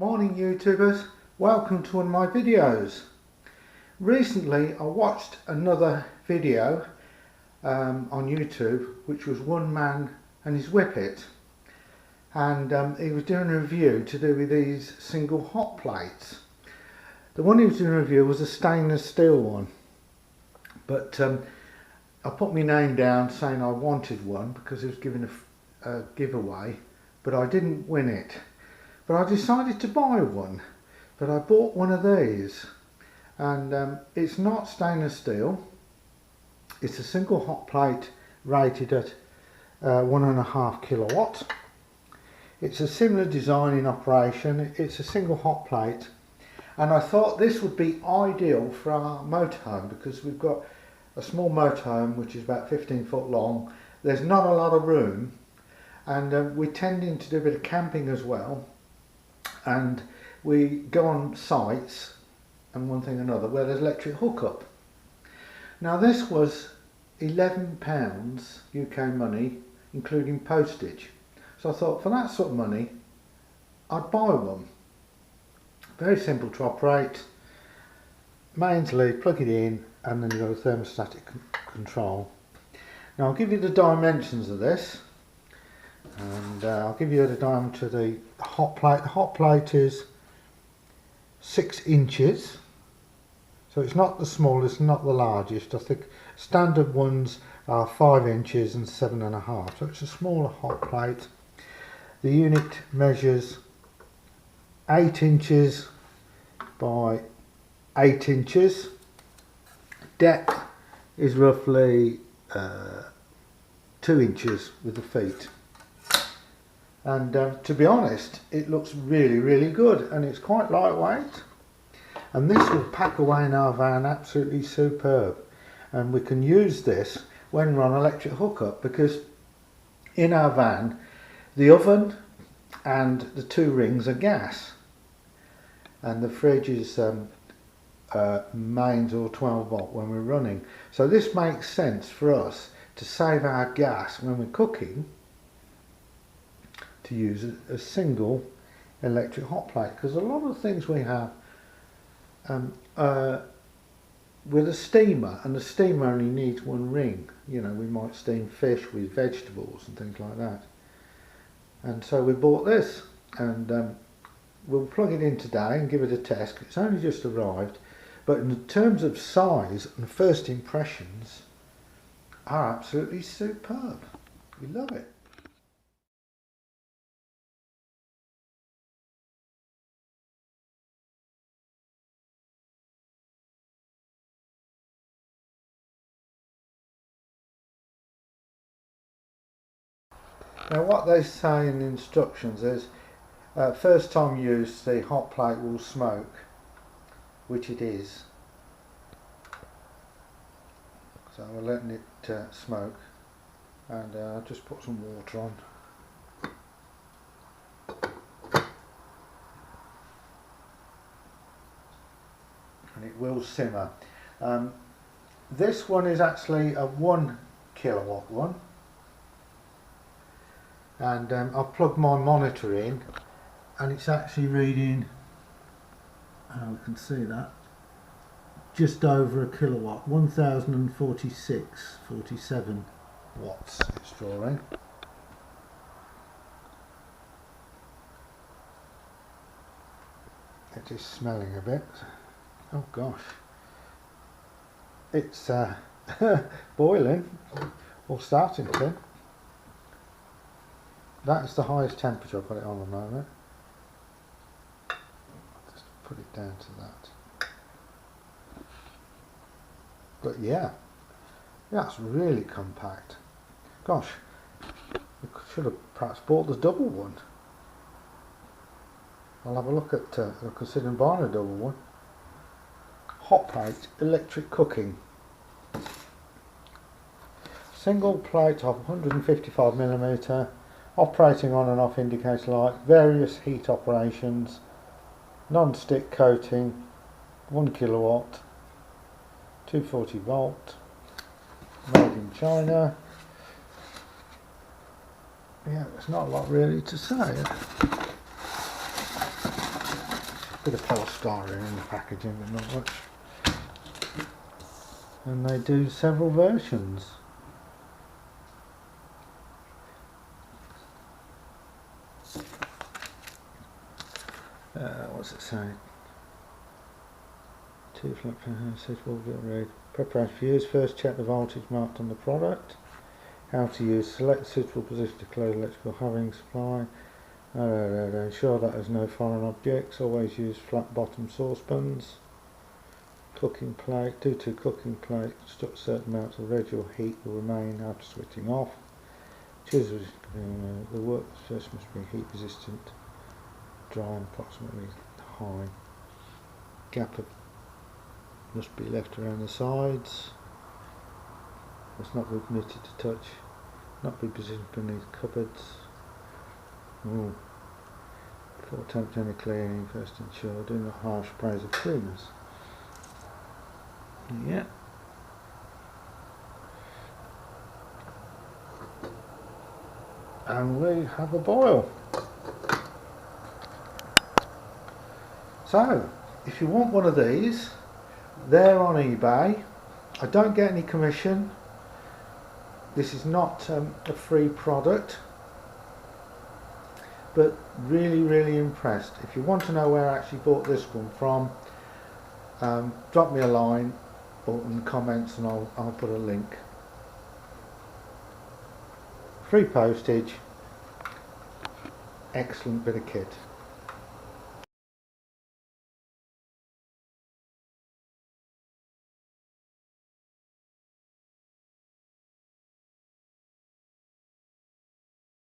Morning YouTubers, welcome to one of my videos. Recently I watched another video on YouTube which was one man and his whippet, and he was doing a review to do with these single hot plates. The one he was doing a review was a stainless steel one, but I put my name down saying I wanted one because he was giving a giveaway, but I didn't win it. But I decided to buy one, but I bought one of these, and it's not stainless steel. It's a single hot plate rated at 1.5 kilowatt. It's a similar design in operation. It's a single hot plate, and I thought this would be ideal for our motorhome because we've got a small motorhome which is about 15 foot long. There's not a lot of room, and we're tending to do a bit of camping as well. And we go on sites and one thing or another where there's electric hookup. Now this was £11 UK money including postage, so I thought for that sort of money I'd buy one. Very simple to operate, mains lead, plug it in, and then you've got a thermostatic control. Now I'll give you the dimensions of this, and I'll give you the diameter of the hot plate. The hot plate is 6 inches, so it's not the smallest, not the largest. I think standard ones are 5 inches and 7.5, so it's a smaller hot plate. The unit measures 8 inches by 8 inches. Depth is roughly 2 inches with the feet. And to be honest, it looks really good, and it's quite lightweight, and this will pack away in our van absolutely superb. And we can use this when we're on electric hookup, because in our van the oven and the 2 rings are gas, and the fridge is mains or 12 volt when we're running. So this makes sense for us to save our gas when we're cooking, to use a single electric hot plate, because a lot of things we have with a steamer, and the steamer only needs 1 ring. You know, we might steam fish with vegetables and things like that, and so we bought this, and we'll plug it in today and give it a test. It's only just arrived, but in terms of size and first impressions are absolutely superb. We love it. Now what they say in the instructions is first time used the hot plate will smoke, which it is. So we're letting it smoke, and I'll just put some water on. And it will simmer. This one is actually a 1 kilowatt one. And I've plugged my monitor in, and it's actually reading, we can see that, just over a kilowatt, 1046.47 watts it's drawing. It is smelling a bit. Oh gosh, it's boiling, or starting to. That's the highest temperature I've got it on at the moment. I'll just put it down to that. But yeah, that's really compact. Gosh, we should have perhaps bought the double one. I'll have a look at considering buying a double one. Hot plate electric cooking. Single plate of 155mm. Operating on and off indicator light, various heat operations, non-stick coating, 1 kilowatt, 240 volt, made in China. Yeah, there's not a lot really to say. Bit of polystyrene in the packaging, but not much. And they do several versions. What's it say? 2 flat suitable, get ready. Preparation for use. First, check the voltage marked on the product. How to use. Select suitable position to close electrical having supply. Ensure that there's no foreign objects. Always use flat bottom saucepans. Cooking plate. Due to cooking plate, certain amounts of residual heat will remain after switching off. Choose the work first must be heat resistant, dry and approximately high. Gap must be left around the sides. Must not be permitted to touch. Not be positioned beneath cupboards. Before attempt any cleaning, first ensure do not harsh sprays of cleaners. Yeah. And we have a boil. So, if you want one of these, they're on eBay. I don't get any commission. This is not a free product, but really impressed. If you want to know where I actually bought this one from, drop me a line or in the comments and I'll put a link. Free postage. Excellent bit of kit.